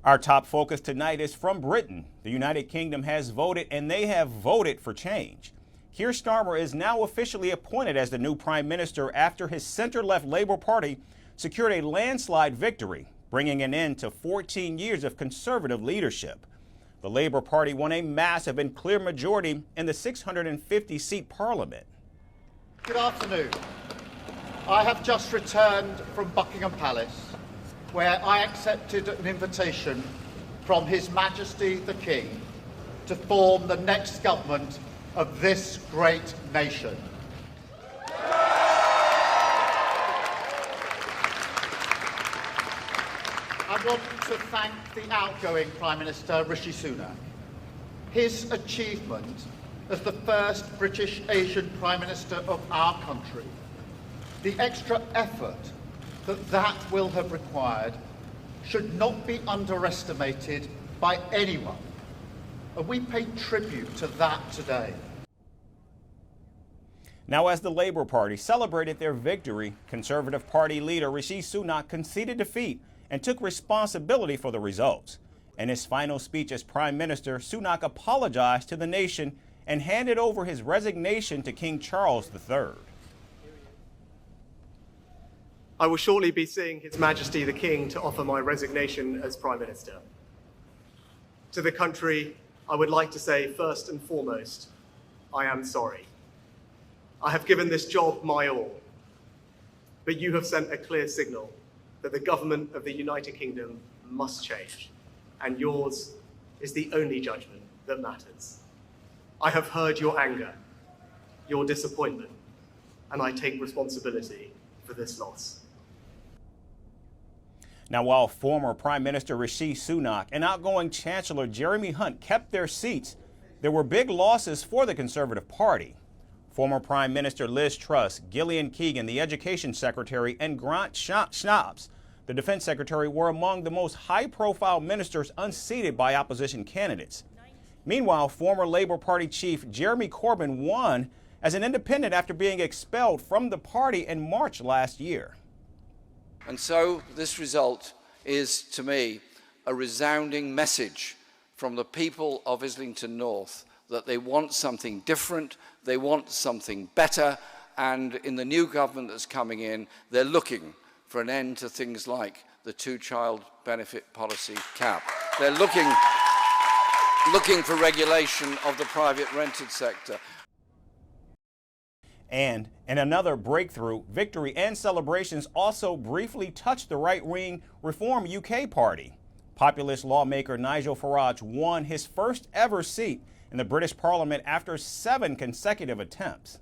Our top focus tonight is from Britain. The United Kingdom has voted, and they have voted for change. Keir Starmer is now officially appointed as the new Prime Minister after his center-left Labour Party secured a landslide victory, bringing an end to 14 years of Conservative leadership. The Labour Party won a massive and clear majority in the 650-seat Parliament. Good afternoon. I have just returned from Buckingham Palace, where I accepted an invitation from His Majesty the King to form the next government of this great nation. I want to thank the outgoing Prime Minister Rishi Sunak. His achievement as the first British Asian Prime Minister of our country, the extra effort that will have required, should not be underestimated by anyone. And we pay tribute to that today. Now, as the Labour Party celebrated their victory, Conservative Party leader Rishi Sunak conceded defeat and took responsibility for the results. In his final speech as Prime Minister, Sunak apologized to the nation and handed over his resignation to King Charles III. I will shortly be seeing His Majesty the King to offer my resignation as Prime Minister. To the country, I would like to say first and foremost, I am sorry. I have given this job my all, but you have sent a clear signal that the government of the United Kingdom must change, and yours is the only judgment that matters. I have heard your anger, your disappointment, and I take responsibility for this loss. Now, while former Prime Minister Rishi Sunak and outgoing Chancellor Jeremy Hunt kept their seats, there were big losses for the Conservative Party. Former Prime Minister Liz Truss, Gillian Keegan, the Education Secretary, and Grant Shapps, the Defense Secretary, were among the most high-profile ministers unseated by opposition candidates. Meanwhile, former Labour Party chief Jeremy Corbin won as an independent after being expelled from the party in March last year. And so this result is, to me, a resounding message from the people of Islington North that they want something different, they want something better, and in the new government that's coming in, they're looking for an end to things like the two-child benefit policy cap. They're looking for regulation of the private rented sector. And in another breakthrough, victory and celebrations also briefly touched the right-wing Reform UK party. Populist lawmaker Nigel Farage won his first ever seat in the British Parliament after 7 consecutive attempts.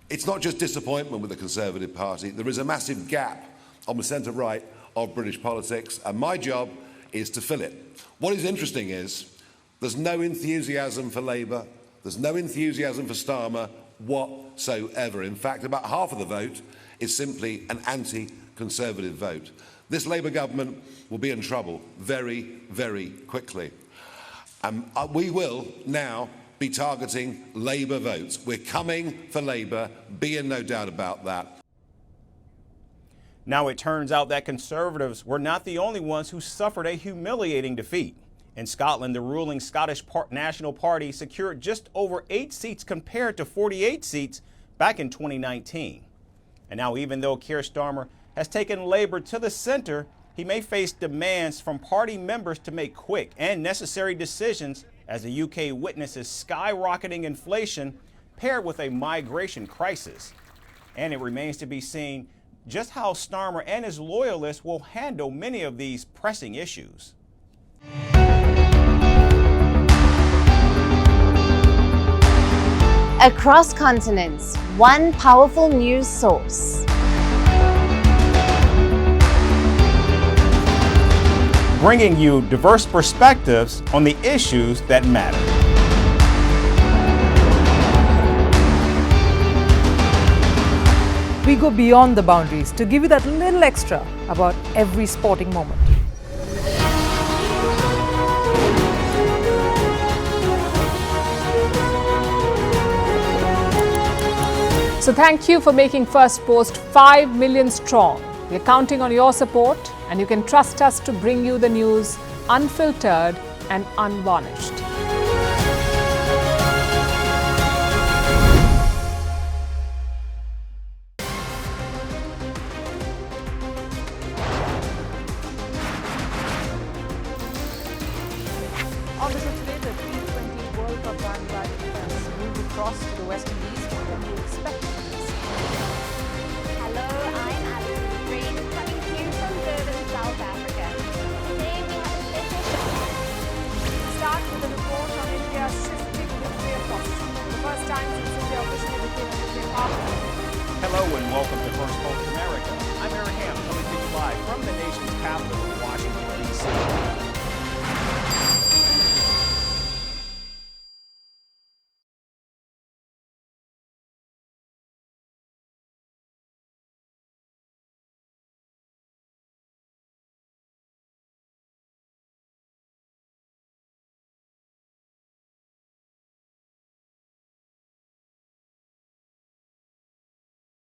It's not just disappointment with the Conservative Party. There is a massive gap on the centre-right of British politics, and my job is to fill it. What is interesting is there's no enthusiasm for Labour, there's no enthusiasm for Starmer whatsoever. In fact, about half of the vote is simply an anti-Conservative vote. This Labour government will be in trouble very, very quickly. We will now be targeting Labour votes. We're coming for Labour, be in no doubt about that. Now it turns out that Conservatives were not the only ones who suffered a humiliating defeat. In Scotland, the ruling Scottish National Party secured just over 8 seats compared to 48 seats back in 2019. And now, even though Keir Starmer has taken Labour to the center, he may face demands from party members to make quick and necessary decisions as the UK witnesses skyrocketing inflation paired with a migration crisis. And it remains to be seen just how Starmer and his loyalists will handle many of these pressing issues. Across continents, one powerful news source. Bringing you diverse perspectives on the issues that matter. We go beyond the boundaries to give you that little extra about every sporting moment. So thank you for making Firstpost 5 million strong. We're counting on your support, and you can trust us to bring you the news unfiltered and unvarnished. On the show today, the T20 World Cup bandwagon has moved across to the West Indies. What can we expect